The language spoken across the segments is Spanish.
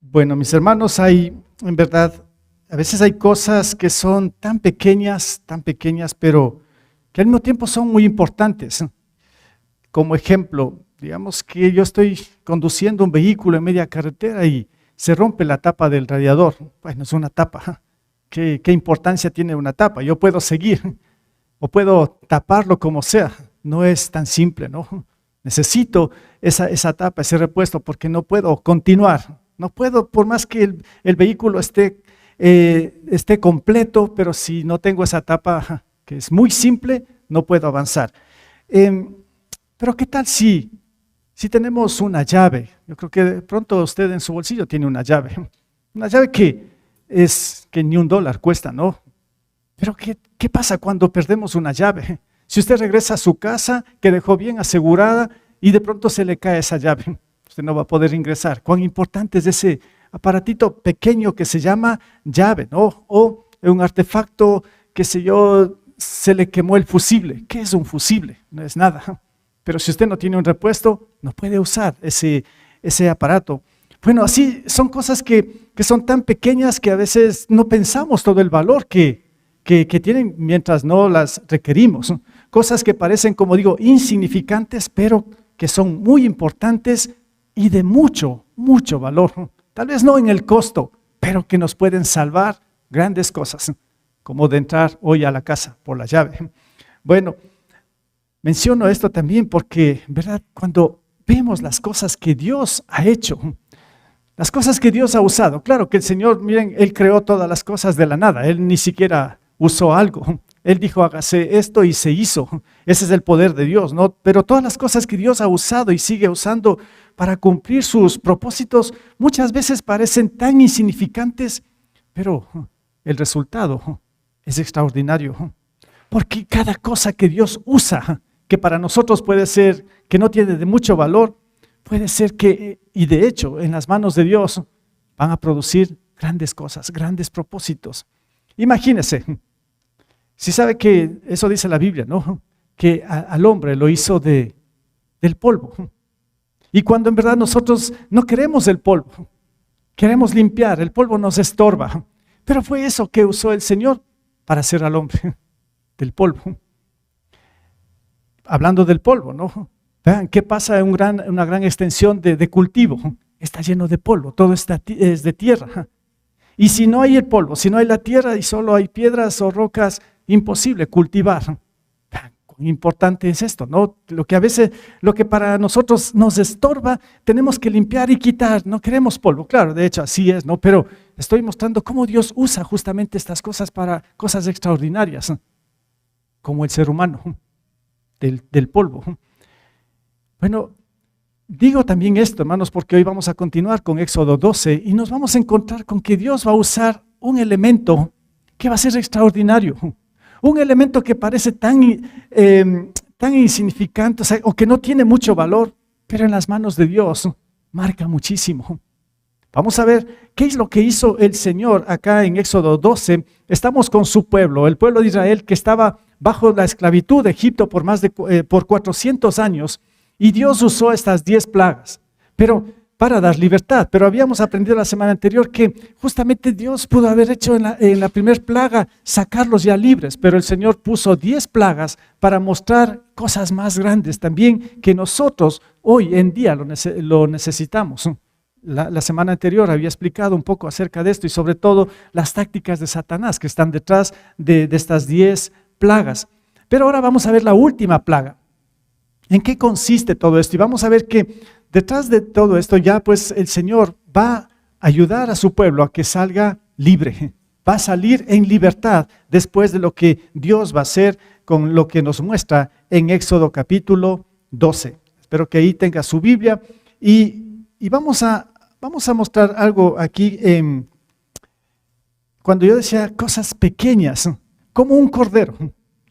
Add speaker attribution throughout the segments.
Speaker 1: Bueno, mis hermanos, en verdad, a veces hay cosas que son tan pequeñas, pero que al mismo tiempo son muy importantes. Como ejemplo, digamos que yo estoy conduciendo un vehículo en media carretera y se rompe la tapa del radiador. Bueno, es una tapa. ¿Qué importancia tiene una tapa? Yo puedo seguir o puedo taparlo como sea. No es tan simple, ¿no? Necesito esa tapa, ese repuesto, porque no puedo continuar. No puedo, por más que el vehículo esté completo, pero si no tengo esa tapa, que es muy simple, no puedo avanzar. Pero ¿qué tal si tenemos una llave? Yo creo que de pronto usted en su bolsillo tiene una llave que ni $1 cuesta, ¿no? Pero ¿qué pasa cuando perdemos una llave? Si usted regresa a su casa, que dejó bien asegurada, y de pronto se le cae esa llave, usted no va a poder ingresar. ¿Cuán importante es ese aparatito pequeño que se llama llave, ¿no? O un artefacto, qué sé yo, se le quemó el fusible. ¿Qué es un fusible? No es nada. Pero si usted no tiene un repuesto, no puede usar ese aparato. Bueno, así son cosas que son tan pequeñas que a veces no pensamos todo el valor que tienen mientras no las requerimos. Cosas que parecen, como digo, insignificantes, pero que son muy importantes y de mucho, mucho valor. Tal vez no en el costo, pero que nos pueden salvar grandes cosas, como de entrar hoy a la casa por la llave. Bueno, menciono esto también porque, ¿verdad? Cuando vemos las cosas que Dios ha hecho, las cosas que Dios ha usado, claro que el Señor, miren, Él creó todas las cosas de la nada, Él ni siquiera usó algo. Él dijo, hágase esto y se hizo. Ese es el poder de Dios, ¿no? Pero todas las cosas que Dios ha usado y sigue usando para cumplir sus propósitos, muchas veces parecen tan insignificantes, pero el resultado es extraordinario. Porque cada cosa que Dios usa, que para nosotros puede ser que no tiene de mucho valor, puede ser que, y de hecho, en las manos de Dios van a producir grandes cosas, grandes propósitos. Imagínese. Si sabe que eso dice la Biblia, ¿no? Que al hombre lo hizo del polvo. Y cuando en verdad nosotros no queremos el polvo, queremos limpiar, el polvo nos estorba. Pero fue eso que usó el Señor para hacer al hombre, del polvo. Hablando del polvo, ¿no? Vean qué pasa en una gran extensión de cultivo. Está lleno de polvo, todo es de tierra. Y si no hay el polvo, si no hay la tierra y solo hay piedras o rocas, imposible cultivar. Cuán importante es esto, ¿no? Lo que para nosotros nos estorba, tenemos que limpiar y quitar. No queremos polvo, claro, de hecho así es, ¿no? Pero estoy mostrando cómo Dios usa justamente estas cosas para cosas extraordinarias, como el ser humano, del polvo. Bueno, digo también esto, hermanos, porque hoy vamos a continuar con Éxodo 12 y nos vamos a encontrar con que Dios va a usar un elemento que va a ser extraordinario. Un elemento que parece tan insignificante, o que no tiene mucho valor, pero en las manos de Dios marca muchísimo. Vamos a ver qué es lo que hizo el Señor acá en Éxodo 12. Estamos con su pueblo, el pueblo de Israel que estaba bajo la esclavitud de Egipto por 400 años. Y Dios usó estas 10 plagas, pero para dar libertad. Pero habíamos aprendido la semana anterior que justamente Dios pudo haber hecho en la primera plaga sacarlos ya libres, pero el Señor puso 10 plagas para mostrar cosas más grandes también que nosotros hoy en día lo necesitamos. La semana anterior había explicado un poco acerca de esto y sobre todo las tácticas de Satanás que están detrás de estas 10 plagas. Pero ahora vamos a ver la última plaga. ¿En qué consiste todo esto? Y vamos a ver que detrás de todo esto ya pues el Señor va a ayudar a su pueblo a que salga libre. Va a salir en libertad después de lo que Dios va a hacer con lo que nos muestra en Éxodo capítulo 12. Espero que ahí tenga su Biblia y vamos a mostrar algo aquí. Cuando yo decía cosas pequeñas, como un cordero.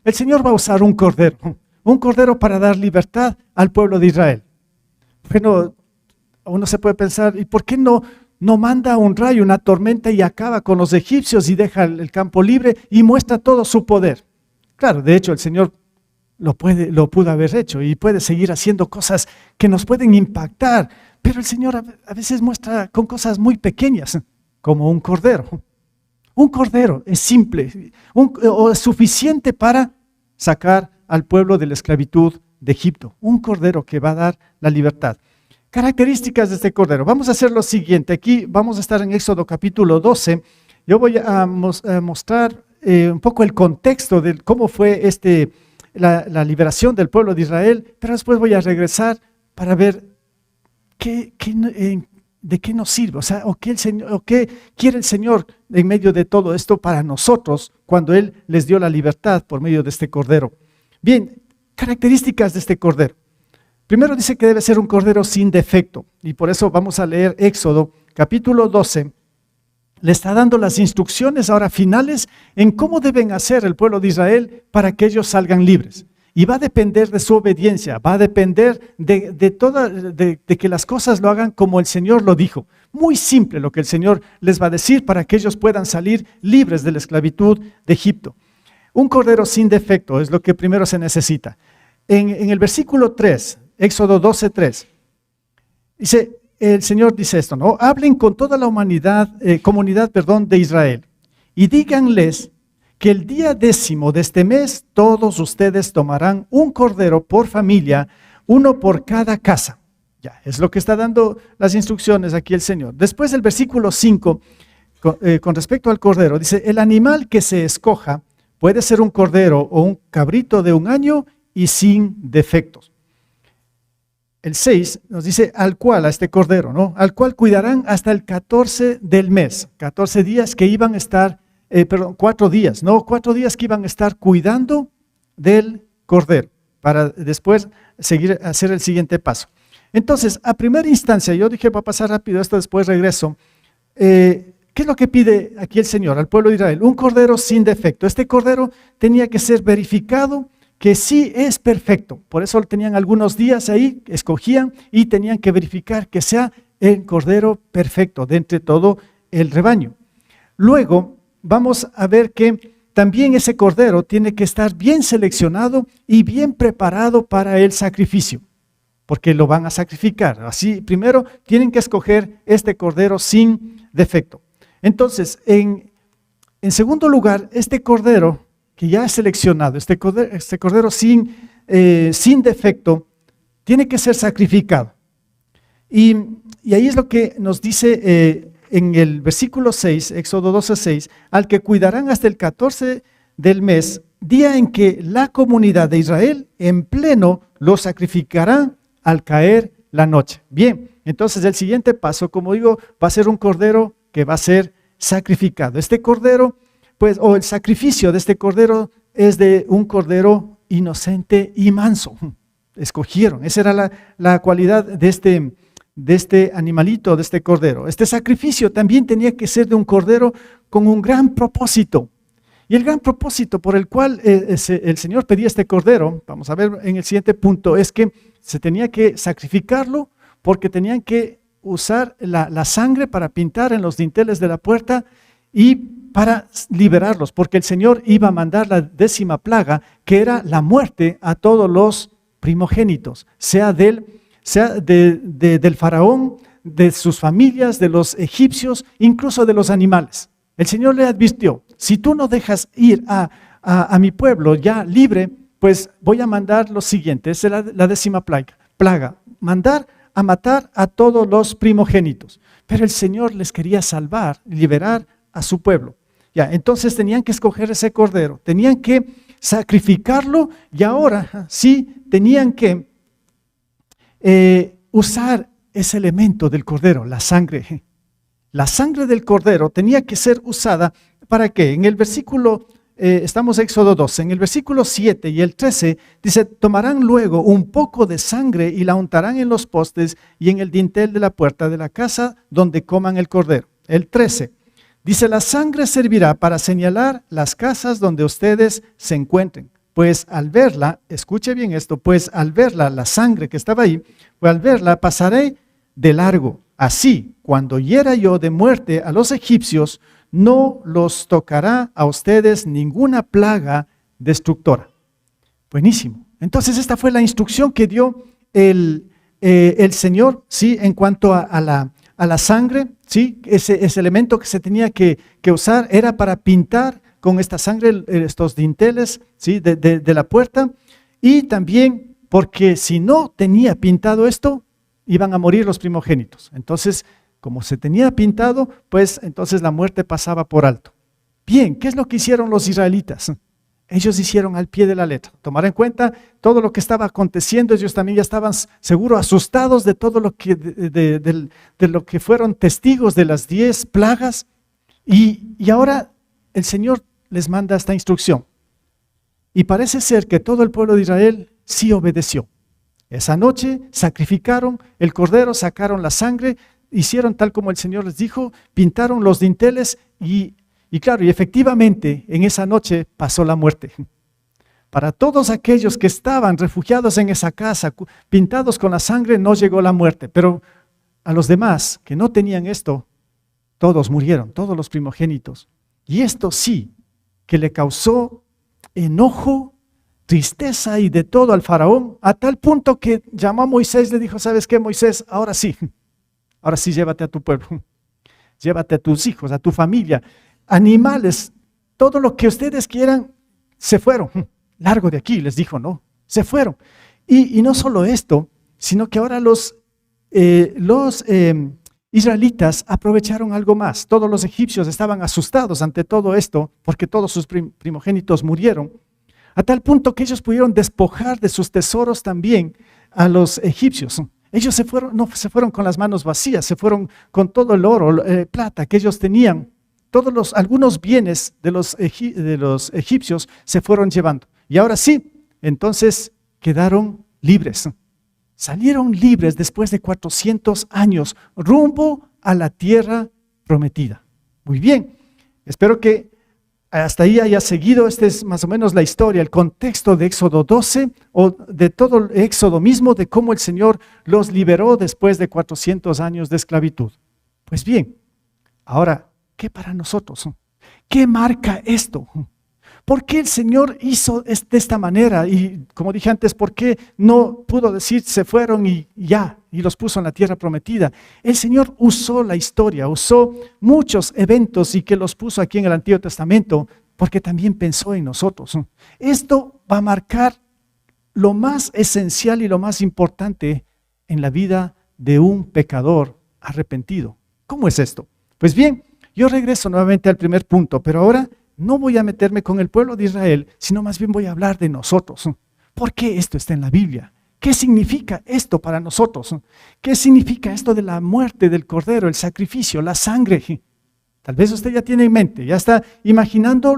Speaker 1: El Señor va a usar un cordero para dar libertad al pueblo de Israel. Bueno, uno se puede pensar, ¿y por qué no manda un rayo, una tormenta y acaba con los egipcios y deja el campo libre y muestra todo su poder? Claro, de hecho el Señor lo pudo haber hecho y puede seguir haciendo cosas que nos pueden impactar, Pero el Señor a veces muestra con cosas muy pequeñas, como un cordero. Un cordero es simple, o es suficiente para sacar al pueblo de la esclavitud de Egipto. Un cordero que va a dar la libertad. Características de este cordero. Vamos a hacer lo siguiente. Aquí vamos a estar en Éxodo capítulo 12. Yo voy a mostrar un poco el contexto de cómo fue la liberación del pueblo de Israel, pero después voy a regresar para ver de qué nos sirve, o qué quiere el Señor en medio de todo esto para nosotros cuando Él les dio la libertad por medio de este cordero. Bien, características de este cordero. Primero dice que debe ser un cordero sin defecto, y por eso vamos a leer Éxodo capítulo 12. Le está dando las instrucciones ahora finales en cómo deben hacer el pueblo de Israel para que ellos salgan libres. Y va a depender de su obediencia, va a depender de que las cosas lo hagan como el Señor lo dijo. Muy simple lo que el Señor les va a decir para que ellos puedan salir libres de la esclavitud de Egipto. Un cordero sin defecto es lo que primero se necesita. En el versículo 3, Éxodo 12:3, dice, el Señor dice esto, ¿no? Hablen con toda la comunidad de Israel y díganles que el día 10º de este mes todos ustedes tomarán un cordero por familia, uno por cada casa. Ya, es lo que está dando las instrucciones aquí el Señor. Después del versículo 5, con respecto al cordero, dice, el animal que se escoja puede ser un cordero o un cabrito de 1 año y sin defectos. El 6 nos dice a este cordero, ¿no? Al cual cuidarán hasta el 14 del mes, 14 días que iban a estar, 4 días, ¿no? 4 días que iban a estar cuidando del cordero, para después hacer el siguiente paso. Entonces, a primera instancia, yo dije, va a pasar rápido esto, después regreso. ¿Qué es lo que pide aquí el Señor al pueblo de Israel? Un cordero sin defecto. Este cordero tenía que ser verificado, que sí es perfecto. Por eso tenían algunos días ahí, escogían y tenían que verificar que sea el cordero perfecto de entre todo el rebaño. Luego vamos a ver que también ese cordero tiene que estar bien seleccionado y bien preparado para el sacrificio, porque lo van a sacrificar. Así, primero tienen que escoger este cordero sin defecto. Entonces, en segundo lugar, este cordero que ya es seleccionado, este cordero sin defecto, tiene que ser sacrificado. Y ahí es lo que nos dice en el versículo 6, Éxodo 12:6, al que cuidarán hasta el 14 del mes, día en que la comunidad de Israel en pleno lo sacrificará al caer la noche. Bien, entonces el siguiente paso, como digo, va a ser un cordero que va a ser sacrificado. Este cordero, pues, o el sacrificio de este cordero es de un cordero inocente y manso. Escogieron, esa era la cualidad de este animalito, de este cordero. Este sacrificio también tenía que ser de un cordero con un gran propósito. Y el gran propósito por el cual el Señor pedía este cordero, vamos a ver en el siguiente punto, es que se tenía que sacrificarlo porque tenían que usar la sangre para pintar en los dinteles de la puerta y para liberarlos, porque el Señor iba a mandar la 10ª plaga, que era la muerte a todos los primogénitos, sea del faraón, de sus familias, de los egipcios, incluso de los animales. El Señor le advirtió, si tú no dejas ir a mi pueblo ya libre, pues voy a mandar lo siguiente, es la 10ª plaga, mandar a matar a todos los primogénitos. Pero el Señor les quería salvar, liberar a su pueblo. Ya, entonces tenían que escoger ese cordero, tenían que sacrificarlo y ahora sí tenían que usar ese elemento del cordero, la sangre. La sangre del cordero tenía que ser usada para que en el versículo, estamos en Éxodo 12, en el versículo 7 y el 13 dice, tomarán luego un poco de sangre y la untarán en los postes y en el dintel de la puerta de la casa donde coman el cordero. El 13 dice, la sangre servirá para señalar las casas donde ustedes se encuentren. Pues al verla, escuche bien esto, pues al verla, la sangre que estaba ahí, pues al verla pasaré de largo. Así, cuando hiera yo de muerte a los egipcios, no los tocará a ustedes ninguna plaga destructora. Buenísimo. Entonces esta fue la instrucción que dio el el Señor, ¿sí? En cuanto a la sangre, ¿sí? Ese elemento que se tenía que usar era para pintar con esta sangre estos dinteles, ¿sí? de la puerta, y también porque si no tenía pintado esto, iban a morir los primogénitos. Entonces, como se tenía pintado, pues entonces la muerte pasaba por alto. Bien, ¿qué es lo que hicieron los israelitas? Ellos hicieron al pie de la letra. Tomar en cuenta todo lo que estaba aconteciendo, ellos también ya estaban seguro asustados de todo lo que, de lo que fueron testigos de las 10 plagas. Y ahora el Señor les manda esta instrucción. Y parece ser que todo el pueblo de Israel sí obedeció. Esa noche sacrificaron el cordero, sacaron la sangre, hicieron tal como el Señor les dijo, pintaron los dinteles y claro, y efectivamente en esa noche pasó la muerte. Para todos aquellos que estaban refugiados en esa casa, pintados con la sangre, no llegó la muerte. Pero a los demás que no tenían esto, todos murieron, todos los primogénitos. Y esto sí, que le causó enojo, tristeza y de todo al faraón, a tal punto que llamó a Moisés y le dijo, ¿sabes qué, Moisés? Ahora sí llévate a tu pueblo, llévate a tus hijos, a tu familia, animales, todo lo que ustedes quieran, se fueron. Largo de aquí, les dijo, ¿no? Se fueron. Y no solo esto, sino que ahora los israelitas aprovecharon algo más. Todos los egipcios estaban asustados ante todo esto, porque todos sus primogénitos murieron, a tal punto que ellos pudieron despojar de sus tesoros también a los egipcios. Ellos no se fueron con las manos vacías, se fueron con todo el oro, plata que ellos tenían. Algunos bienes de los egipcios se fueron llevando. Y ahora sí, entonces quedaron libres. Salieron libres después de 400 años, rumbo a la tierra prometida. Muy bien, espero que hasta ahí haya seguido. Esta es más o menos la historia, el contexto de Éxodo 12, o de todo el Éxodo mismo, de cómo el Señor los liberó después de 400 años de esclavitud. Pues bien, ahora, ¿qué para nosotros? ¿Qué marca esto? ¿Por qué el Señor hizo de esta manera? Y como dije antes, ¿por qué no pudo decir se fueron y ya, y los puso en la tierra prometida? El Señor usó la historia, usó muchos eventos y que los puso aquí en el Antiguo Testamento, porque también pensó en nosotros. Esto va a marcar lo más esencial y lo más importante en la vida de un pecador arrepentido. ¿Cómo es esto? Pues bien, yo regreso nuevamente al primer punto, pero ahora no voy a meterme con el pueblo de Israel, sino más bien voy a hablar de nosotros. ¿Por qué esto está en la Biblia? ¿Qué significa esto para nosotros? ¿Qué significa esto de la muerte del cordero, el sacrificio, la sangre? Tal vez usted ya tiene en mente, ya está imaginando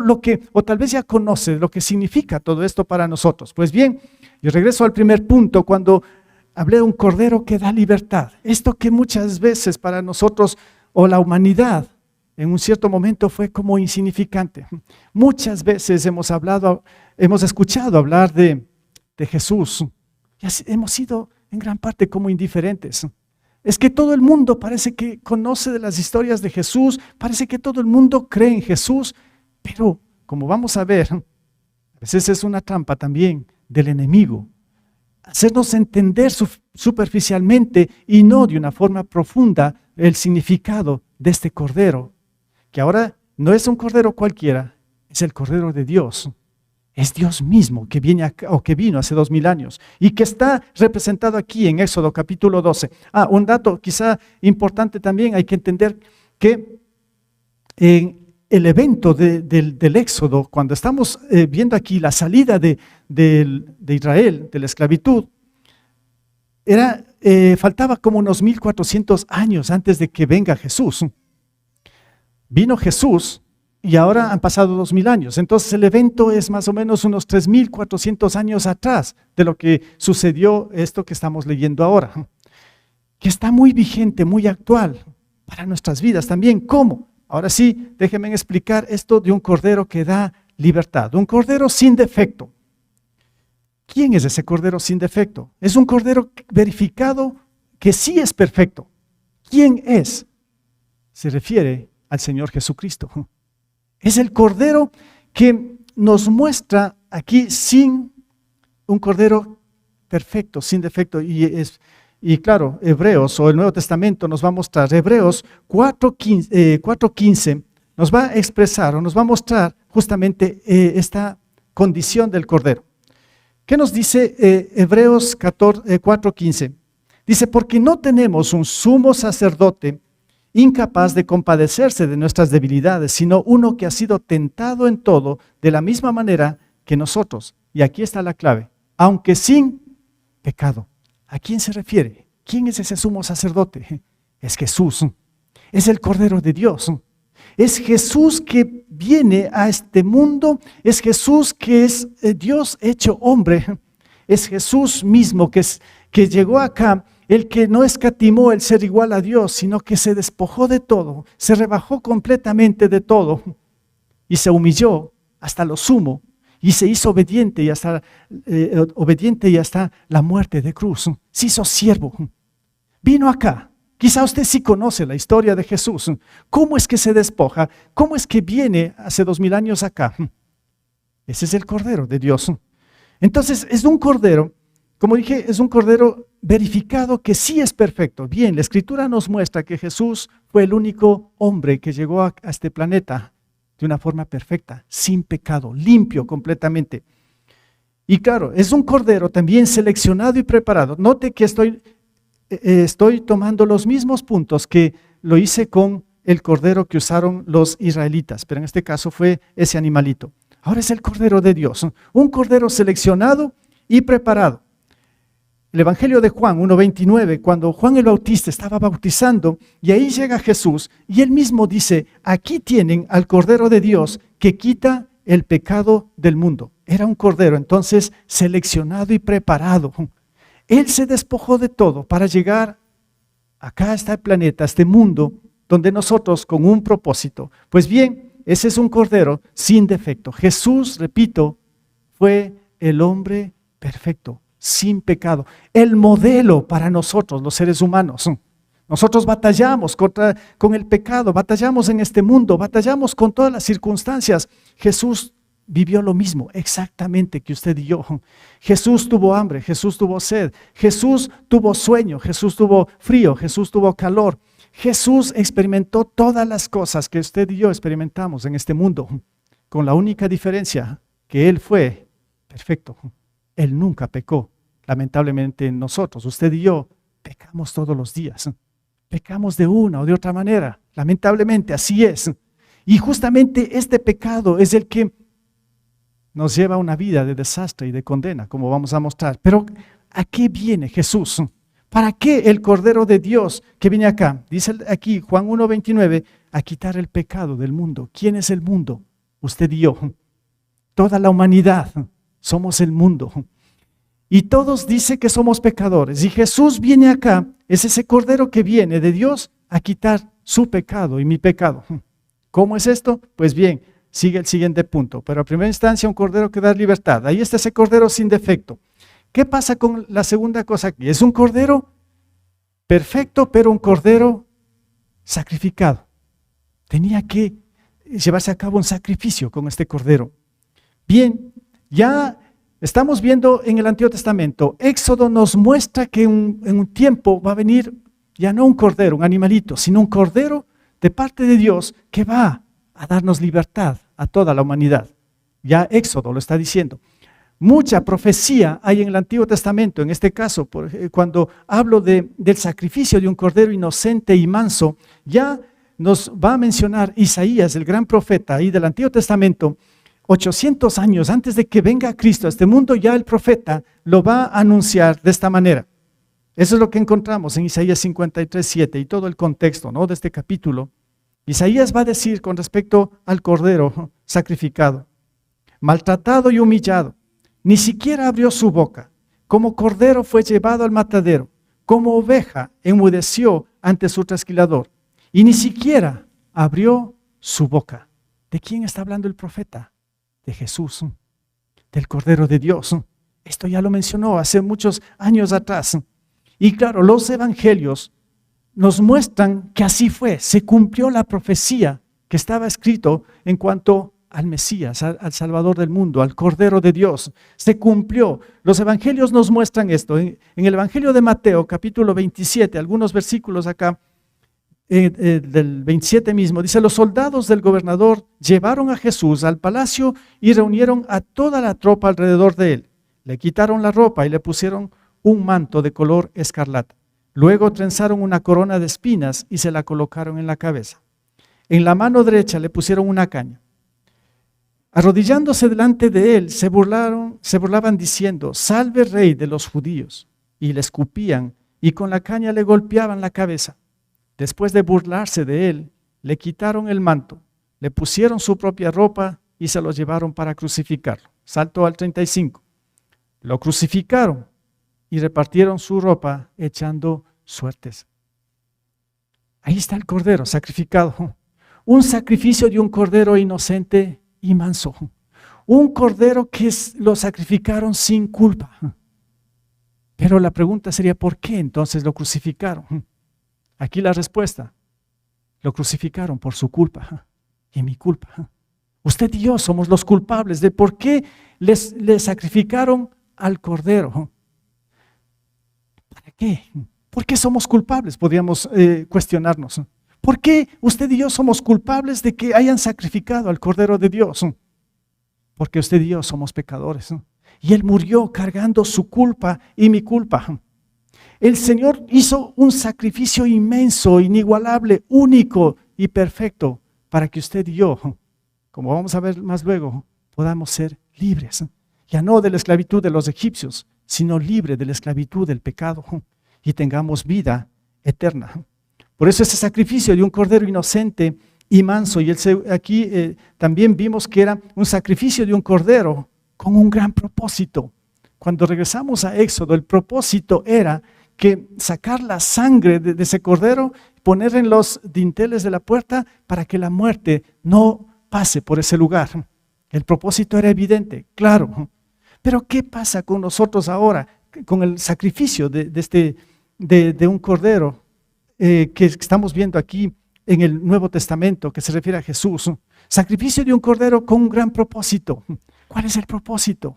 Speaker 1: o tal vez ya conoce lo que significa todo esto para nosotros. Pues bien, yo regreso al primer punto cuando hablé de un cordero que da libertad. Esto que muchas veces para nosotros o la humanidad en un cierto momento fue como insignificante. Muchas veces hemos escuchado hablar de Jesús y hemos sido en gran parte como indiferentes. Es que todo el mundo parece que conoce de las historias de Jesús, parece que todo el mundo cree en Jesús, pero como vamos a ver, a veces es una trampa también del enemigo, hacernos entender superficialmente y no de una forma profunda el significado de este cordero, que ahora no es un cordero cualquiera, es el Cordero de Dios. Es Dios mismo que vino hace 2000 años y que está representado aquí en Éxodo capítulo 12. Un dato quizá importante también, hay que entender que en el evento del Éxodo, cuando estamos viendo aquí la salida de Israel, de la esclavitud, faltaba como unos 1400 años antes de que venga Jesús. Vino Jesús y ahora han pasado 2000 años. Entonces el evento es más o menos unos 3400 años atrás de lo que sucedió esto que estamos leyendo ahora, que está muy vigente, muy actual para nuestras vidas también. ¿Cómo? Ahora sí, déjenme explicar esto de un cordero que da libertad, un cordero sin defecto. ¿Quién es ese cordero sin defecto? Es un cordero verificado que sí es perfecto. ¿Quién es? Se refiere al Señor Jesucristo. Es el cordero que nos muestra aquí sin un cordero perfecto, sin defecto. Y Y claro, Hebreos o el Nuevo Testamento nos va a mostrar, Hebreos 4:15 nos va a expresar o nos va a mostrar justamente esta condición del Cordero. ¿Qué nos dice Hebreos 4:15? Dice, porque no tenemos un sumo sacerdote incapaz de compadecerse de nuestras debilidades, sino uno que ha sido tentado en todo de la misma manera que nosotros. Y aquí está la clave, aunque sin pecado. ¿A quién se refiere? ¿Quién es ese sumo sacerdote? Es Jesús, es el Cordero de Dios. Es Jesús que viene a este mundo, es Jesús que es Dios hecho hombre, es Jesús mismo que llegó acá, el que no escatimó el ser igual a Dios, sino que se despojó de todo, se rebajó completamente de todo y se humilló hasta lo sumo y se hizo obediente y hasta la muerte de cruz. Se hizo siervo, vino acá. Quizá usted sí conoce la historia de Jesús. ¿Cómo es que se despoja? ¿Cómo es que viene hace 2000 años acá? Ese es el Cordero de Dios. Entonces es un Cordero, como dije, es un Cordero verificado que sí es perfecto. Bien, la Escritura nos muestra que Jesús fue el único hombre que llegó a este planeta de una forma perfecta, sin pecado, limpio completamente. Y claro, es un Cordero también seleccionado y preparado. Note que estoy tomando los mismos puntos que lo hice con el Cordero que usaron los israelitas, pero en este caso fue ese animalito. Ahora es el Cordero de Dios, un Cordero seleccionado y preparado. El Evangelio de Juan 1:29, cuando Juan el Bautista estaba bautizando, y ahí llega Jesús, y él mismo dice, aquí tienen al Cordero de Dios que quita el pecado del mundo. Era un Cordero entonces seleccionado y preparado. Él se despojó de todo para llegar acá a este planeta, a este mundo, donde nosotros con un propósito. Pues bien, ese es un Cordero sin defecto. Jesús, repito, fue el hombre perfecto, sin pecado. El modelo para nosotros, los seres humanos. Nosotros batallamos con el pecado, batallamos en este mundo, batallamos con todas las circunstancias. Jesús vivió lo mismo exactamente que usted y yo. Jesús tuvo hambre, Jesús tuvo sed, Jesús tuvo sueño, Jesús tuvo frío, Jesús tuvo calor. Jesús experimentó todas las cosas que usted y yo experimentamos en este mundo, con la única diferencia que Él fue perfecto. Él nunca pecó. Lamentablemente nosotros, usted y yo, pecamos todos los días. Pecamos de una o de otra manera. Lamentablemente así es. Y justamente este pecado es el que nos lleva a una vida de desastre y de condena, como vamos a mostrar. Pero ¿a qué viene Jesús? ¿Para qué el Cordero de Dios que viene acá? Dice aquí Juan 1:29, a quitar el pecado del mundo. ¿Quién es el mundo? Usted y yo. Toda la humanidad somos el mundo. Y todos dicen que somos pecadores. Y Jesús viene acá, es ese Cordero que viene de Dios a quitar su pecado y mi pecado. ¿Cómo es esto? Pues bien, sigue el siguiente punto. Pero a primera instancia un Cordero que da libertad. Ahí está ese Cordero sin defecto. ¿Qué pasa con la segunda cosa aquí? Es un Cordero perfecto, pero un Cordero sacrificado. Tenía que llevarse a cabo un sacrificio con este Cordero. Bien, ya estamos viendo en el Antiguo Testamento, Éxodo nos muestra que en un tiempo va a venir ya no un Cordero, un animalito, sino un Cordero de parte de Dios que va a darnos libertad a toda la humanidad. Ya Éxodo lo está diciendo. Mucha profecía hay en el Antiguo Testamento, en este caso, cuando hablo del sacrificio de un Cordero inocente y manso, ya nos va a mencionar Isaías, el gran profeta ahí del Antiguo Testamento, 800 años antes de que venga Cristo a este mundo, ya el profeta lo va a anunciar de esta manera. Eso es lo que encontramos en Isaías 53:7 y todo el contexto, ¿no?, de este capítulo. Isaías va a decir con respecto al Cordero sacrificado, maltratado y humillado, ni siquiera abrió su boca, como cordero fue llevado al matadero, como oveja enmudeció ante su trasquilador, y ni siquiera abrió su boca. ¿De quién está hablando el profeta? De Jesús, del Cordero de Dios. Esto ya lo mencionó hace muchos años atrás. Y claro, los evangelios nos muestran que así fue, se cumplió la profecía que estaba escrito en cuanto al Mesías, al Salvador del mundo, al Cordero de Dios. Se cumplió. Los evangelios nos muestran esto. En el Evangelio de Mateo, capítulo 27, algunos versículos acá, del 27 mismo, dice: los soldados del gobernador llevaron a Jesús al palacio y reunieron a toda la tropa alrededor de él. Le quitaron la ropa y le pusieron un manto de color escarlata. Luego trenzaron una corona de espinas y se la colocaron en la cabeza. En la mano derecha le pusieron una caña. Arrodillándose delante de él, se burlaban diciendo: salve, rey de los judíos. Y le escupían y con la caña le golpeaban la cabeza. Después de burlarse de él, le quitaron el manto, le pusieron su propia ropa y se lo llevaron para crucificarlo. Salto al 35. Lo crucificaron y repartieron su ropa echando suertes. Ahí está el cordero sacrificado. Un sacrificio de un cordero inocente y manso. Un cordero que lo sacrificaron sin culpa. Pero la pregunta sería: ¿por qué entonces lo crucificaron? Aquí la respuesta: lo crucificaron por su culpa y mi culpa. Usted y yo somos los culpables de por qué le sacrificaron al cordero. ¿Para qué? ¿Por qué somos culpables? Podríamos cuestionarnos. ¿Por qué usted y yo somos culpables de que hayan sacrificado al Cordero de Dios? Porque usted y yo somos pecadores. Y Él murió cargando su culpa y mi culpa. El Señor hizo un sacrificio inmenso, inigualable, único y perfecto para que usted y yo, como vamos a ver más luego, podamos ser libres. Ya no de la esclavitud de los egipcios, sino libre de la esclavitud del pecado y tengamos vida eterna. Por eso ese sacrificio de un cordero inocente y manso, y aquí también vimos que era un sacrificio de un cordero con un gran propósito. Cuando regresamos a Éxodo, el propósito era que sacar la sangre de ese cordero, poner en los dinteles de la puerta para que la muerte no pase por ese lugar. El propósito era evidente, claro. Pero ¿qué pasa con nosotros ahora, con el sacrificio de un cordero que estamos viendo aquí en el Nuevo Testamento, que se refiere a Jesús? Sacrificio de un cordero con un gran propósito. ¿Cuál es el propósito?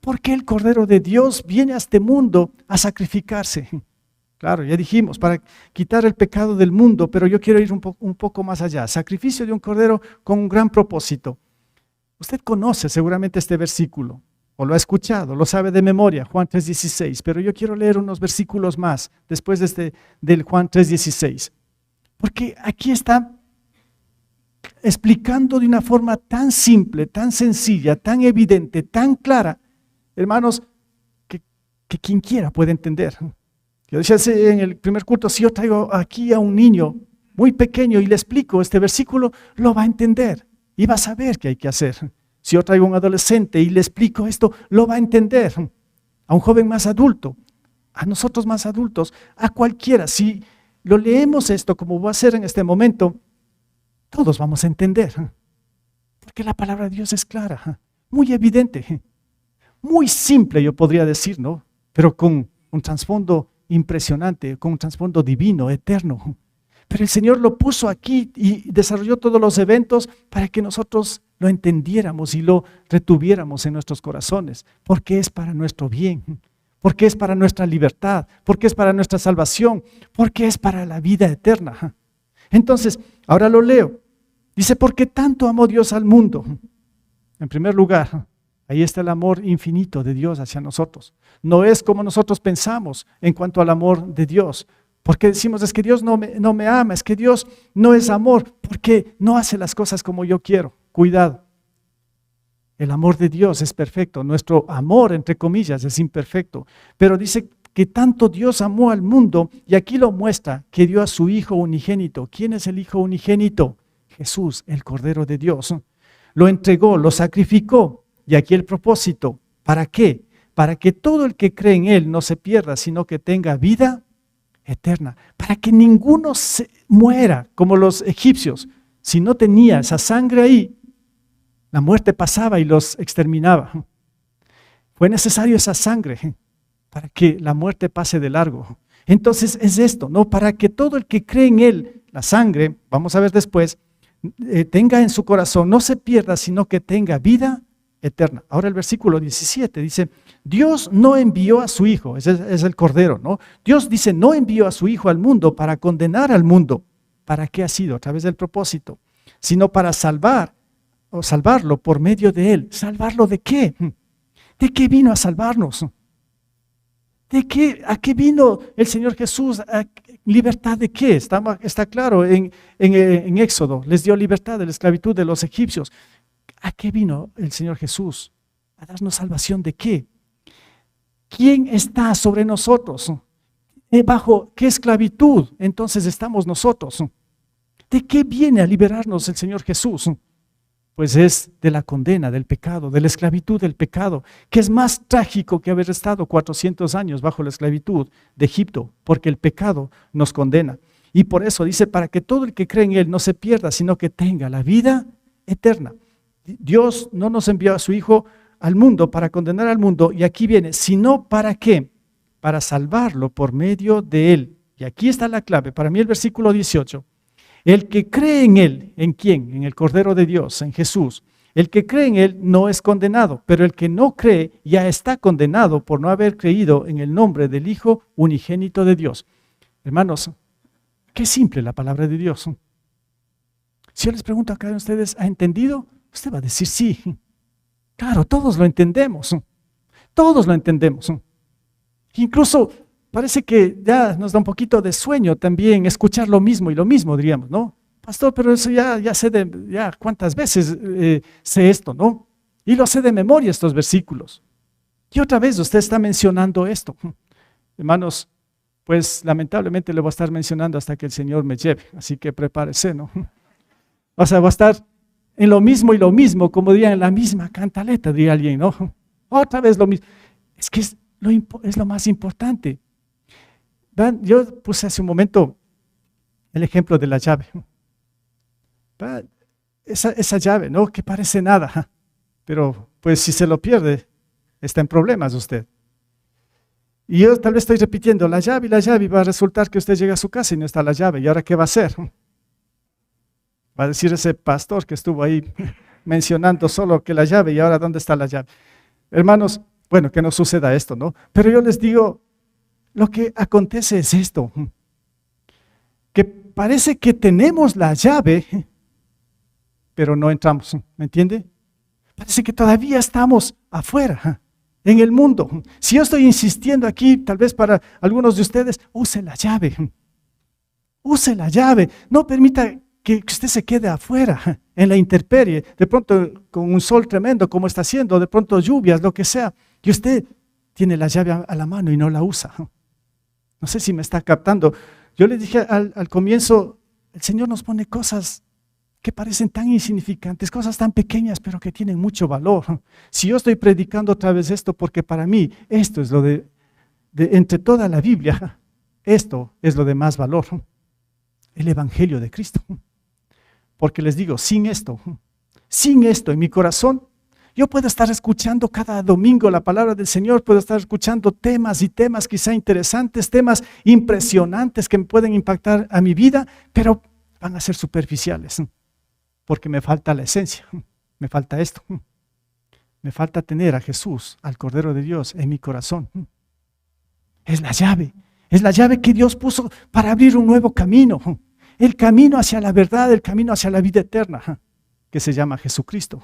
Speaker 1: ¿Por qué el Cordero de Dios viene a este mundo a sacrificarse? Claro, ya dijimos, para quitar el pecado del mundo, pero yo quiero ir un poco más allá. Sacrificio de un cordero con un gran propósito. Usted conoce seguramente este versículo, o lo ha escuchado, lo sabe de memoria, Juan 3:16, pero yo quiero leer unos versículos más después del Juan 3:16, porque aquí está explicando de una forma tan simple, tan sencilla, tan evidente, tan clara, hermanos, que quien quiera puede entender. Yo decía en el primer culto: si yo traigo aquí a un niño muy pequeño y le explico este versículo, lo va a entender y va a saber qué hay que hacer. Si yo traigo a un adolescente y le explico esto, lo va a entender. A un joven más adulto, a nosotros más adultos, a cualquiera. Si lo leemos esto como voy a hacer en este momento, todos vamos a entender. Porque la palabra de Dios es clara, muy evidente, muy simple, yo podría decir, ¿no? Pero con un trasfondo impresionante, con un trasfondo divino, eterno. Pero el Señor lo puso aquí y desarrolló todos los eventos para que nosotros lo entendiéramos y lo retuviéramos en nuestros corazones, porque es para nuestro bien, porque es para nuestra libertad, porque es para nuestra salvación, porque es para la vida eterna. Entonces, ahora lo leo. Dice: porque tanto amó Dios al mundo. En primer lugar, ahí está el amor infinito de Dios hacia nosotros. No es como nosotros pensamos en cuanto al amor de Dios. Porque decimos: es que Dios no me ama, es que Dios no es amor, porque no hace las cosas como yo quiero. Cuidado. El amor de Dios es perfecto. Nuestro amor, entre comillas, es imperfecto. Pero dice que tanto Dios amó al mundo, y aquí lo muestra, que dio a su Hijo unigénito. ¿Quién es el Hijo unigénito? Jesús, el Cordero de Dios. Lo entregó, lo sacrificó. Y aquí el propósito. ¿Para qué? Para que todo el que cree en Él no se pierda, sino que tenga vida eterna. Para que ninguno se muera como los egipcios. Si no tenía esa sangre ahí, la muerte pasaba y los exterminaba. Fue necesario esa sangre para que la muerte pase de largo. Entonces es esto, ¿no? Para que todo el que cree en Él, la sangre, vamos a ver después, tenga en su corazón, no se pierda, sino que tenga vida eterna. Ahora el versículo 17 dice, Dios no envió a su Hijo, ese es el Cordero, ¿no? Dios dice, no envió a su Hijo al mundo para condenar al mundo. ¿Para qué ha sido? A través del propósito, sino para salvar o salvarlo por medio de Él. ¿Salvarlo de qué? ¿De qué vino a salvarnos? ¿A qué vino el Señor Jesús? ¿A libertad de qué? Está claro en Éxodo, les dio libertad de la esclavitud de los egipcios. ¿A qué vino el Señor Jesús? ¿A darnos salvación de qué? ¿Quién está sobre nosotros? ¿Bajo qué esclavitud entonces estamos nosotros? ¿De qué viene a liberarnos el Señor Jesús? Pues es de la condena del pecado, de la esclavitud del pecado, que es más trágico que haber estado 400 años bajo la esclavitud de Egipto, porque el pecado nos condena. Y por eso dice, para que todo el que cree en Él no se pierda, sino que tenga la vida eterna. Dios no nos envió a su Hijo al mundo para condenar al mundo, y aquí viene, sino para qué, para salvarlo por medio de Él. Y aquí está la clave, para mí el versículo 18. El que cree en Él, ¿en quién? En el Cordero de Dios, en Jesús. El que cree en Él no es condenado, pero el que no cree ya está condenado por no haber creído en el nombre del Hijo unigénito de Dios. Hermanos, qué simple la palabra de Dios. Si yo les pregunto a cada uno de ustedes, ¿ha entendido? Usted va a decir sí. Claro, todos lo entendemos. Todos lo entendemos. Incluso parece que ya nos da un poquito de sueño también escuchar lo mismo y lo mismo, diríamos, ¿no? Pastor, pero eso ya sé ya cuántas veces sé esto, ¿no? Y lo sé de memoria estos versículos. Y otra vez usted está mencionando esto. Hermanos, pues lamentablemente le voy a estar mencionando hasta que el Señor me lleve, así que prepárese, ¿no? O sea, va a estar en lo mismo y lo mismo, como dirían, en la misma cantaleta, diría alguien, ¿no? Otra vez lo mismo. Es que es lo más importante. ¿Ven? Yo puse hace un momento el ejemplo de la llave. ¿Ven? Esa llave, ¿no? Que parece nada, pero pues si se lo pierde, está en problemas usted. Y yo tal vez estoy repitiendo la llave y va a resultar que usted llega a su casa y no está la llave. ¿Y ahora qué va a hacer? Va a decir ese pastor que estuvo ahí mencionando solo que la llave, y ahora ¿dónde está la llave? Hermanos, bueno, que no suceda esto, ¿no? Pero yo les digo, lo que acontece es esto, que parece que tenemos la llave, pero no entramos, ¿me entiende? Parece que todavía estamos afuera, en el mundo. Si yo estoy insistiendo aquí, tal vez para algunos de ustedes, use la llave, no permita que usted se quede afuera, en la intemperie, de pronto con un sol tremendo como está haciendo, de pronto lluvias, lo que sea, y usted tiene la llave a la mano y no la usa. No sé si me está captando. Yo le dije al comienzo, el Señor nos pone cosas que parecen tan insignificantes, cosas tan pequeñas, pero que tienen mucho valor. Si yo estoy predicando otra vez esto, porque para mí esto es lo de entre toda la Biblia, esto es lo de más valor, el Evangelio de Cristo. Porque les digo, sin esto en mi corazón, yo puedo estar escuchando cada domingo la palabra del Señor, puedo estar escuchando temas y temas quizá interesantes, temas impresionantes que me pueden impactar a mi vida, pero van a ser superficiales, porque me falta la esencia, me falta esto, me falta tener a Jesús, al Cordero de Dios en mi corazón. Es la llave que Dios puso para abrir un nuevo camino, el camino hacia la verdad, el camino hacia la vida eterna, que se llama Jesucristo.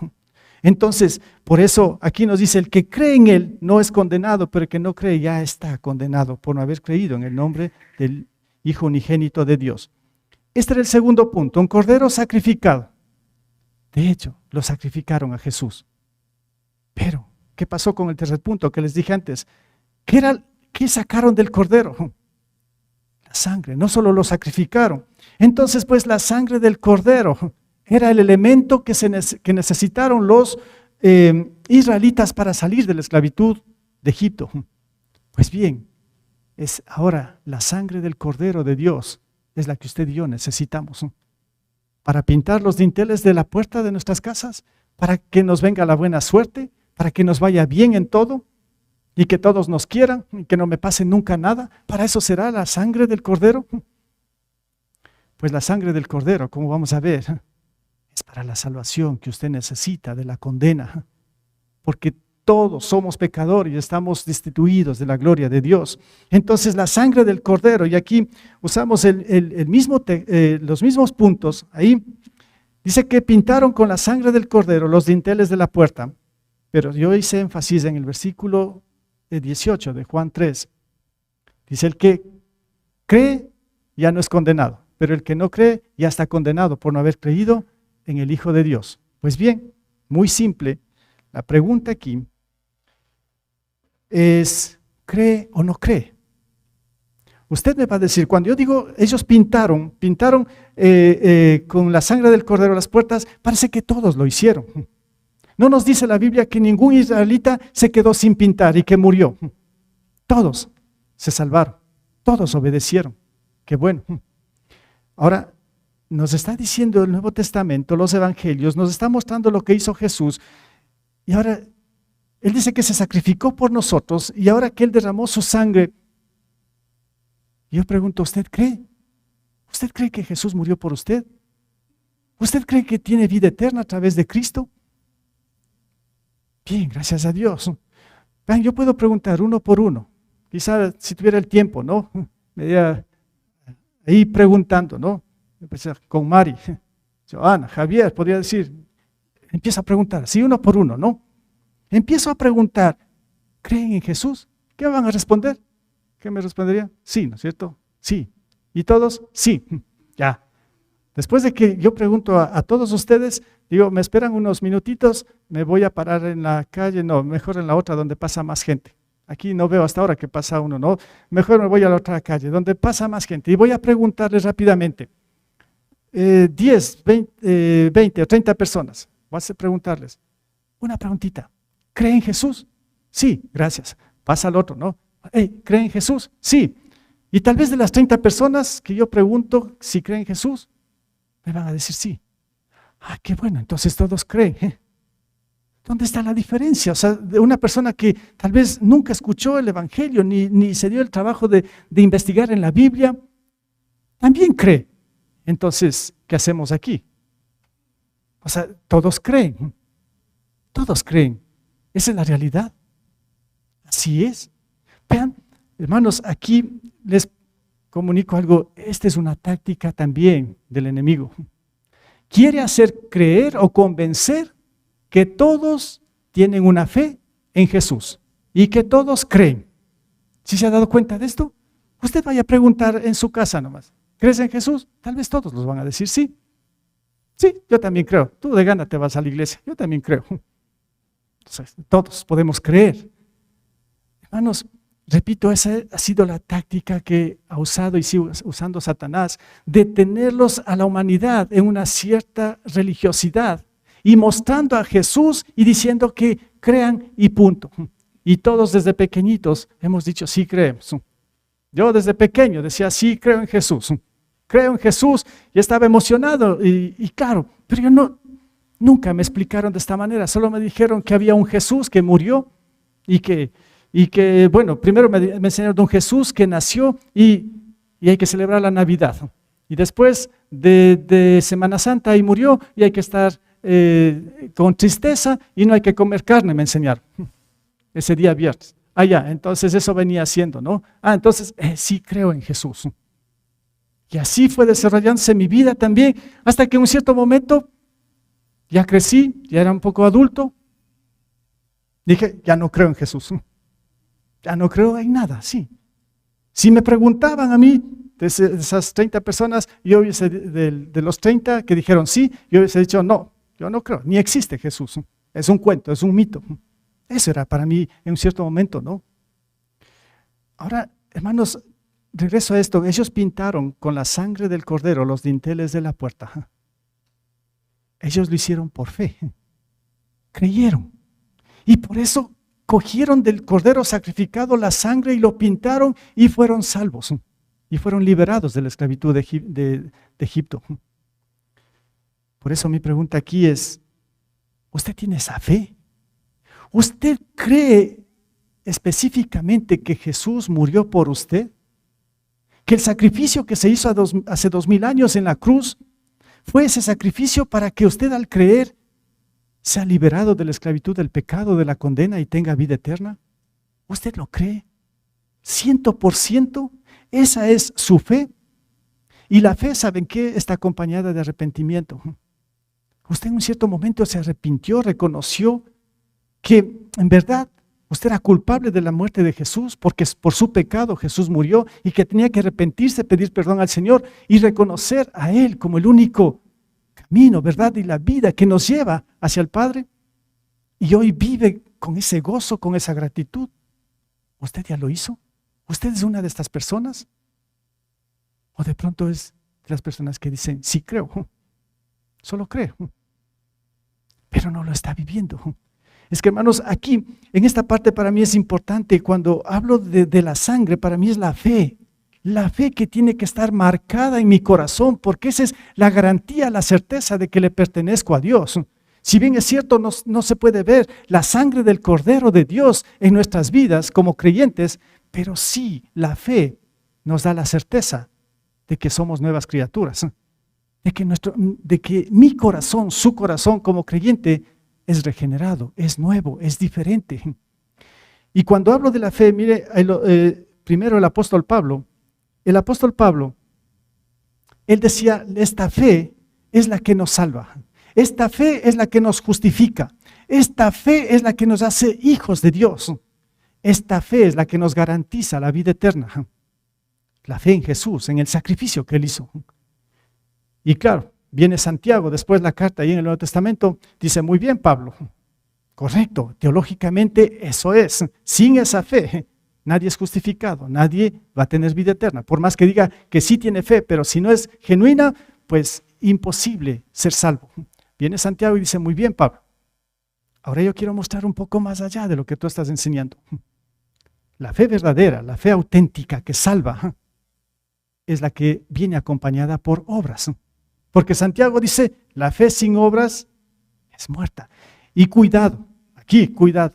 Speaker 1: Entonces, por eso aquí nos dice, el que cree en Él no es condenado, pero el que no cree ya está condenado por no haber creído en el nombre del Hijo unigénito de Dios. Este era el segundo punto, un cordero sacrificado. De hecho, lo sacrificaron a Jesús. Pero, ¿qué pasó con el tercer punto que les dije antes? ¿Qué sacaron del cordero? La sangre, no solo lo sacrificaron. Entonces, pues la sangre del cordero era el elemento que necesitaron los israelitas para salir de la esclavitud de Egipto. Pues bien, es ahora la sangre del Cordero de Dios es la que usted y yo necesitamos para pintar los dinteles de la puerta de nuestras casas, para que nos venga la buena suerte, para que nos vaya bien en todo y que todos nos quieran y que no me pase nunca nada. ¿Para eso será la sangre del Cordero? Pues la sangre del Cordero, como vamos a ver, para la salvación que usted necesita de la condena, porque todos somos pecadores y estamos destituidos de la gloria de Dios. Entonces la sangre del Cordero, y aquí usamos los mismos puntos, ahí dice que pintaron con la sangre del Cordero los dinteles de la puerta, pero yo hice énfasis en el versículo 18 de Juan 3. Dice, el que cree ya no es condenado, pero el que no cree ya está condenado por no haber creído en el Hijo de Dios. Pues bien, muy simple, la pregunta aquí es, ¿cree o no cree? Usted me va a decir, cuando yo digo, ellos pintaron con la sangre del Cordero las puertas, parece que todos lo hicieron. No nos dice la Biblia que ningún israelita se quedó sin pintar y que murió. Todos se salvaron, todos obedecieron. Qué bueno. Ahora, nos está diciendo el Nuevo Testamento, los Evangelios, nos está mostrando lo que hizo Jesús. Y ahora, Él dice que se sacrificó por nosotros y ahora que Él derramó su sangre, yo pregunto, ¿usted cree? ¿Usted cree que Jesús murió por usted? ¿Usted cree que tiene vida eterna a través de Cristo? Bien, gracias a Dios. Vean, yo puedo preguntar uno por uno. Quizá si tuviera el tiempo, ¿no? Me iría ahí preguntando, ¿no? Con Mari, Joana, Javier, podría decir, empieza a preguntar, sí, uno por uno, ¿no? Empiezo a preguntar, ¿creen en Jesús? ¿Qué van a responder? ¿Qué me responderían? Sí, ¿no es cierto? Sí. ¿Y todos? Sí. Ya. Después de que yo pregunto a todos ustedes, digo, ¿me esperan unos minutitos? Me voy a parar en la calle, no, mejor en la otra donde pasa más gente. Aquí no veo hasta ahora que pasa uno, ¿no? Mejor me voy a la otra calle donde pasa más gente y voy a preguntarles rápidamente. 10, 20 o 30 personas. Voy a preguntarles. Una preguntita. ¿Creen en Jesús? Sí, gracias. Pasa al otro, ¿no? Hey, ¿creen en Jesús? Sí. Y tal vez de las 30 personas que yo pregunto si creen en Jesús, me van a decir sí. Ah, qué bueno, entonces todos creen. ¿Dónde está la diferencia? O sea, de una persona que tal vez nunca escuchó el Evangelio, ni se dio el trabajo de investigar en la Biblia, también cree. Entonces, ¿qué hacemos aquí? O sea, todos creen. Todos creen. Esa es la realidad. Así es. Vean, hermanos, aquí les comunico algo. Esta es una táctica también del enemigo. Quiere hacer creer o convencer que todos tienen una fe en Jesús y que todos creen. ¿Sí se ha dado cuenta de esto? Usted vaya a preguntar en su casa nomás. ¿Crees en Jesús? Tal vez todos los van a decir sí. Sí, yo también creo. Tú de gana te vas a la iglesia. Yo también creo. Entonces, todos podemos creer. Hermanos, repito, esa ha sido la táctica que ha usado y sigue usando Satanás, de tenerlos a la humanidad en una cierta religiosidad y mostrando a Jesús y diciendo que crean y punto. Y todos desde pequeñitos hemos dicho sí creemos. Yo desde pequeño decía sí creo en Jesús. Creo en Jesús y estaba emocionado y claro, pero yo nunca me explicaron de esta manera, solo me dijeron que había un Jesús que murió y que bueno, primero me enseñaron de un Jesús que nació y hay que celebrar la Navidad. Y después de Semana Santa y murió y hay que estar con tristeza y no hay que comer carne, me enseñaron. Ese día viernes. Ya, entonces eso venía haciendo, ¿no? Entonces sí creo en Jesús. Y así fue desarrollándose mi vida también, hasta que en un cierto momento ya crecí, ya era un poco adulto. Dije, ya no creo en Jesús. Ya no creo en nada, sí. Si me preguntaban a mí, de esas 30 personas, yo hubiese, de los 30 que dijeron sí, yo hubiese dicho, no, yo no creo, ni existe Jesús. Es un cuento, es un mito. Eso era para mí en un cierto momento, ¿no? Ahora, hermanos, regreso a esto. Ellos pintaron con la sangre del Cordero los dinteles de la puerta. Ellos lo hicieron por fe. Creyeron. Y por eso cogieron del Cordero sacrificado la sangre y lo pintaron y fueron salvos. Y fueron liberados de la esclavitud de Egipto. Por eso mi pregunta aquí es, ¿usted tiene esa fe? ¿Usted cree específicamente que Jesús murió por usted? ¿Que el sacrificio que se hizo hace 2000 años en la cruz Fue ese sacrificio para que usted al creer sea liberado de la esclavitud del pecado, de la condena y tenga vida eterna. ¿Usted lo cree? 100%. Esa es su fe. Y la fe, ¿saben qué? Está acompañada de arrepentimiento. Usted en un cierto momento se arrepintió, reconoció que en verdad usted era culpable de la muerte de Jesús, porque por su pecado Jesús murió y que tenía que arrepentirse, pedir perdón al Señor y reconocer a Él como el único camino, verdad y la vida que nos lleva hacia el Padre. Y hoy vive con ese gozo, con esa gratitud. ¿Usted ya lo hizo? ¿Usted es una de estas personas? ¿O de pronto es de las personas que dicen, sí creo, solo creo, pero no lo está viviendo? Es que, hermanos, aquí, en esta parte para mí es importante. Cuando hablo de la sangre, para mí es la fe que tiene que estar marcada en mi corazón, porque esa es la garantía, la certeza de que le pertenezco a Dios. Si bien es cierto, no se puede ver la sangre del Cordero de Dios en nuestras vidas como creyentes, pero sí la fe nos da la certeza de que somos nuevas criaturas, de que mi corazón, su corazón como creyente es regenerado, es nuevo, es diferente. Y cuando hablo de la fe, mire, primero el apóstol Pablo, él decía, esta fe es la que nos salva, esta fe es la que nos justifica, esta fe es la que nos hace hijos de Dios, esta fe es la que nos garantiza la vida eterna. La fe en Jesús, en el sacrificio que Él hizo. Y claro, viene Santiago, después la carta ahí en el Nuevo Testamento, dice, muy bien Pablo, correcto, teológicamente eso es. Sin esa fe, nadie es justificado, nadie va a tener vida eterna. Por más que diga que sí tiene fe, pero si no es genuina, pues imposible ser salvo. Viene Santiago y dice, muy bien Pablo, ahora yo quiero mostrar un poco más allá de lo que tú estás enseñando. La fe verdadera, la fe auténtica que salva, es la que viene acompañada por obras. Porque Santiago dice, la fe sin obras es muerta. Y cuidado, aquí, cuidado,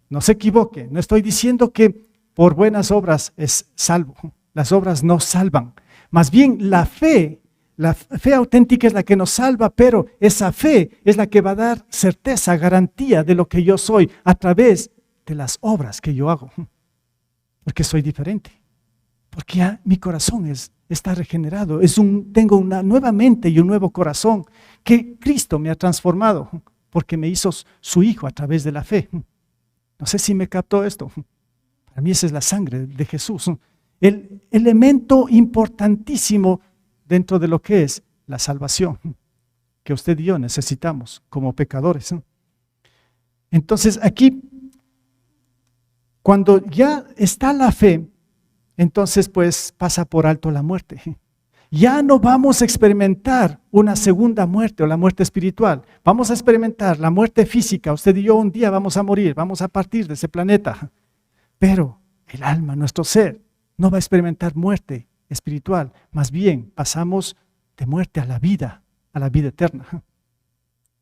Speaker 1: no se equivoque, no estoy diciendo que por buenas obras es salvo. Las obras no salvan. Más bien la fe auténtica es la que nos salva, pero esa fe es la que va a dar certeza, garantía de lo que yo soy a través de las obras que yo hago. Porque soy diferente. Porque ya mi corazón está regenerado, tengo una nueva mente y un nuevo corazón que Cristo me ha transformado porque me hizo su hijo a través de la fe. No sé si me captó esto. Para mí esa es la sangre de Jesús, el elemento importantísimo dentro de lo que es la salvación que usted y yo necesitamos como pecadores. Entonces aquí, cuando ya está la fe, entonces pues pasa por alto la muerte. Ya no vamos a experimentar una segunda muerte o la muerte espiritual. Vamos a experimentar la muerte física. Usted y yo un día vamos a morir, vamos a partir de ese planeta. Pero el alma, nuestro ser, no va a experimentar muerte espiritual. Más bien pasamos de muerte a la vida eterna.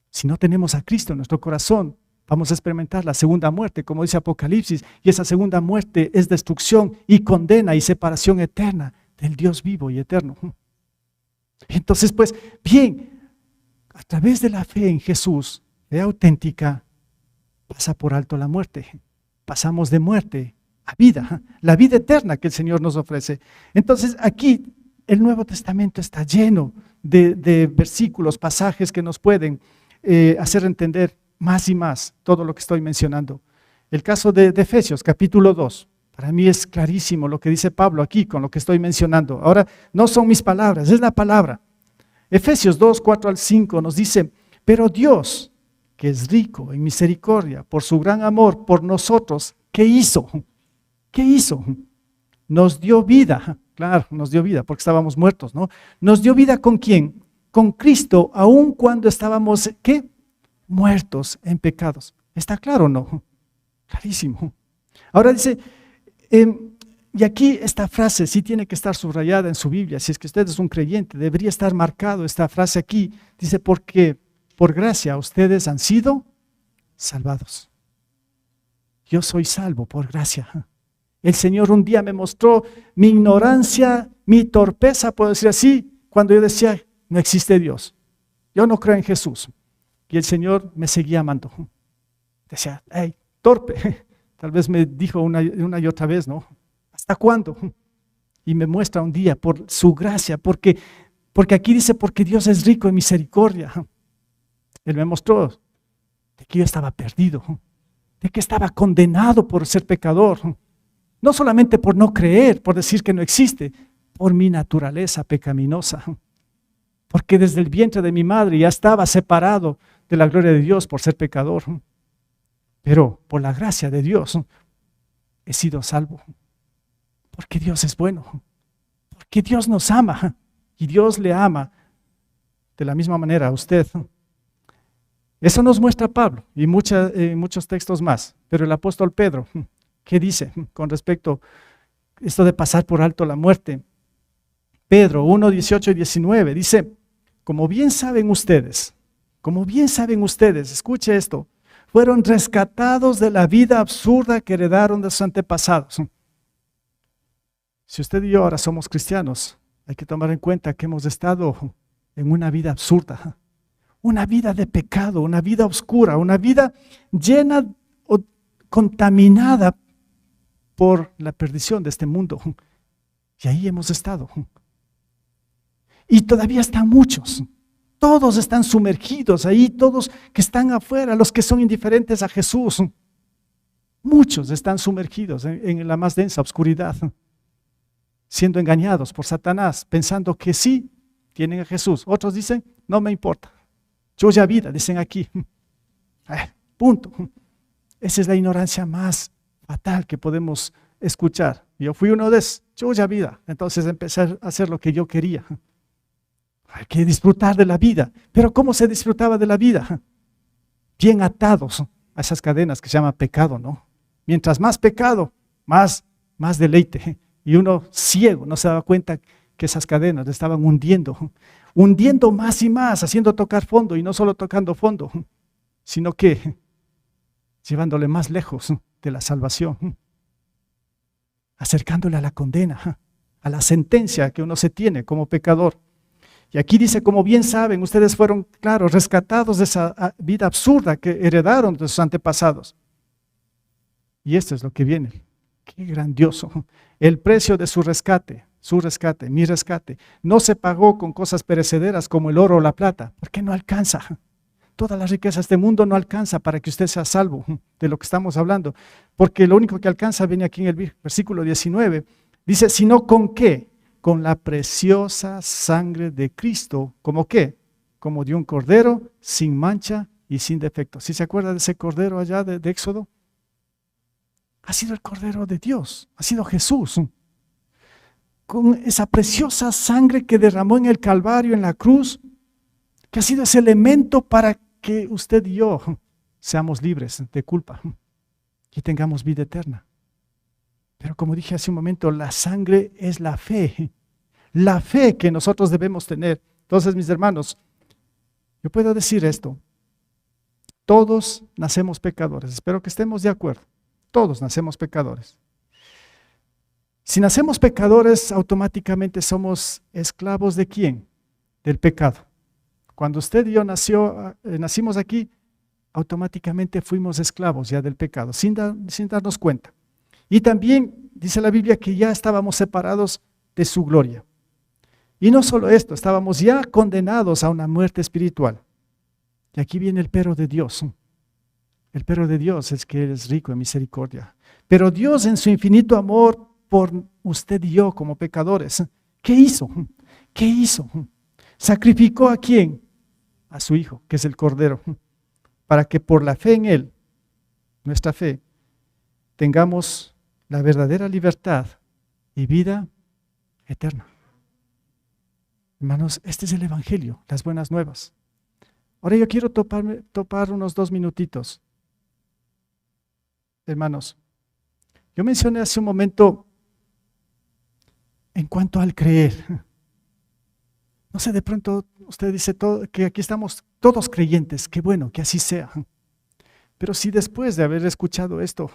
Speaker 1: Si no tenemos a Cristo en nuestro corazón, vamos a experimentar la segunda muerte, como dice Apocalipsis, y esa segunda muerte es destrucción y condena y separación eterna del Dios vivo y eterno. Entonces, pues, bien, a través de la fe en Jesús, fe auténtica, pasa por alto la muerte. Pasamos de muerte a vida, la vida eterna que el Señor nos ofrece. Entonces, aquí el Nuevo Testamento está lleno de versículos, pasajes que nos pueden hacer entender más y más todo lo que estoy mencionando. El caso de Efesios, capítulo 2. Para mí es clarísimo lo que dice Pablo aquí con lo que estoy mencionando. Ahora, no son mis palabras, es la palabra. Efesios 2, 4 al 5 nos dice, pero Dios, que es rico en misericordia, por su gran amor por nosotros, ¿qué hizo? ¿Qué hizo? Nos dio vida. Claro, nos dio vida porque estábamos muertos, ¿no? Nos dio vida ¿con quién? Con Cristo, aun cuando estábamos, ¿qué? Muertos en pecados. ¿Está claro o no? Clarísimo. Ahora dice, y aquí esta frase sí tiene que estar subrayada en su Biblia. Si es que usted es un creyente, debería estar marcado esta frase aquí. Dice, porque por gracia ustedes han sido salvados. Yo soy salvo por gracia. El Señor un día me mostró mi ignorancia, mi torpeza, puedo decir así, cuando yo decía, no existe Dios. yo no creo en Jesús. Y el Señor me seguía amando. Decía, hey, torpe. Tal vez me dijo una y otra vez, ¿no? ¿Hasta cuándo? Y me muestra un día por su gracia, porque aquí dice, porque Dios es rico en misericordia. Él me mostró de que yo estaba perdido, de que estaba condenado por ser pecador. No solamente por no creer, por decir que no existe, por mi naturaleza pecaminosa. Porque desde el vientre de mi madre ya estaba separado de la gloria de Dios por ser pecador. Pero por la gracia de Dios he sido salvo. Porque Dios es bueno. Porque Dios nos ama. Y Dios le ama de la misma manera a usted. Eso nos muestra Pablo y muchos textos más. Pero el apóstol Pedro, ¿qué dice con respecto a esto de pasar por alto la muerte? Pedro 1, 18 y 19 dice, como bien saben ustedes, escuche esto, fueron rescatados de la vida absurda que heredaron de sus antepasados. Si usted y yo ahora somos cristianos, hay que tomar en cuenta que hemos estado en una vida absurda, una vida de pecado, una vida oscura, una vida llena o contaminada por la perdición de este mundo. Y ahí hemos estado. Y todavía están muchos. Todos están sumergidos ahí, todos que están afuera, los que son indiferentes a Jesús. Muchos están sumergidos en la más densa oscuridad, siendo engañados por Satanás, pensando que sí tienen a Jesús. Otros dicen, no me importa, yo ya vida, dicen aquí. Punto. Esa es la ignorancia más fatal que podemos escuchar. Yo fui uno de esos, yo ya vida. Entonces empecé a hacer lo que yo quería. Hay que disfrutar de la vida. Pero ¿cómo se disfrutaba de la vida? Bien atados a esas cadenas que se llama pecado, ¿no? Mientras más pecado, más deleite. Y uno ciego no se daba cuenta que esas cadenas le estaban hundiendo más y más, haciendo tocar fondo, y no solo tocando fondo, sino que llevándole más lejos de la salvación, acercándole a la condena, a la sentencia que uno se tiene como pecador. Y aquí dice, como bien saben, ustedes fueron, claro, rescatados de esa vida absurda que heredaron de sus antepasados. Y esto es lo que viene. Qué grandioso. El precio de su rescate, mi rescate, no se pagó con cosas perecederas como el oro o la plata, porque no alcanza. Todas las riquezas de este mundo no alcanza para que usted sea salvo de lo que estamos hablando, porque lo único que alcanza viene aquí en el versículo 19. Dice, sino con qué, con la preciosa sangre de Cristo. ¿Cómo qué? Como de un cordero sin mancha y sin defecto. ¿Sí se acuerda de ese cordero allá de Éxodo? Ha sido el cordero de Dios, ha sido Jesús. Con esa preciosa sangre que derramó en el Calvario, en la cruz, que ha sido ese elemento para que usted y yo seamos libres de culpa y tengamos vida eterna. Pero como dije hace un momento, la sangre es la fe que nosotros debemos tener. Entonces, mis hermanos, yo puedo decir esto, todos nacemos pecadores, espero que estemos de acuerdo, todos nacemos pecadores. Si nacemos pecadores, automáticamente somos esclavos ¿de quién? Del pecado. Cuando usted y yo nacimos aquí, automáticamente fuimos esclavos ya del pecado, sin darnos cuenta. Y también dice la Biblia que ya estábamos separados de su gloria. Y no solo esto, estábamos ya condenados a una muerte espiritual. Y aquí viene el pero de Dios. El pero de Dios es que Él es rico en misericordia. Pero Dios en su infinito amor por usted y yo como pecadores, ¿qué hizo? ¿Qué hizo? ¿Sacrificó a quién? A su Hijo, que es el Cordero, para que por la fe en Él, nuestra fe, tengamos la verdadera libertad y vida eterna. Hermanos, este es el Evangelio, las buenas nuevas. Ahora yo quiero topar unos 2 minutitos. Hermanos, yo mencioné hace un momento en cuanto al creer. No sé, de pronto usted dice que aquí estamos todos creyentes, qué bueno, que así sea. Pero si después de haber escuchado esto,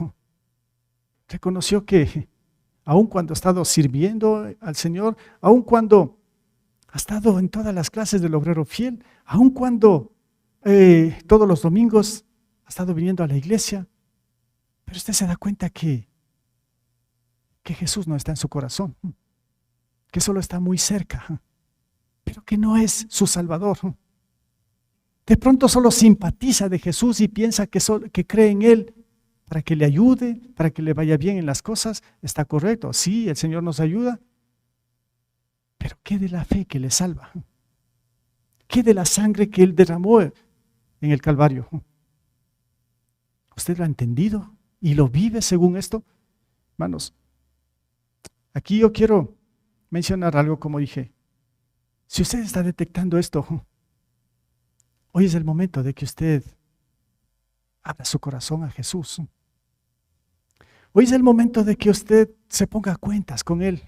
Speaker 1: reconoció que aun cuando ha estado sirviendo al Señor, aun cuando Ha estado en todas las clases del obrero fiel, aun cuando todos los domingos ha estado viniendo a la iglesia. Pero usted se da cuenta que Jesús no está en su corazón, que solo está muy cerca, pero que no es su Salvador. De pronto solo simpatiza de Jesús y piensa que cree en Él para que le ayude, para que le vaya bien en las cosas. Está correcto, sí, el Señor nos ayuda, pero ¿qué de la fe que le salva? ¿Qué de la sangre que Él derramó en el Calvario? ¿Usted lo ha entendido y lo vive según esto? Hermanos, aquí yo quiero mencionar algo, como dije. Si usted está detectando esto, hoy es el momento de que usted abra su corazón a Jesús. Hoy es el momento de que usted se ponga a cuentas con Él.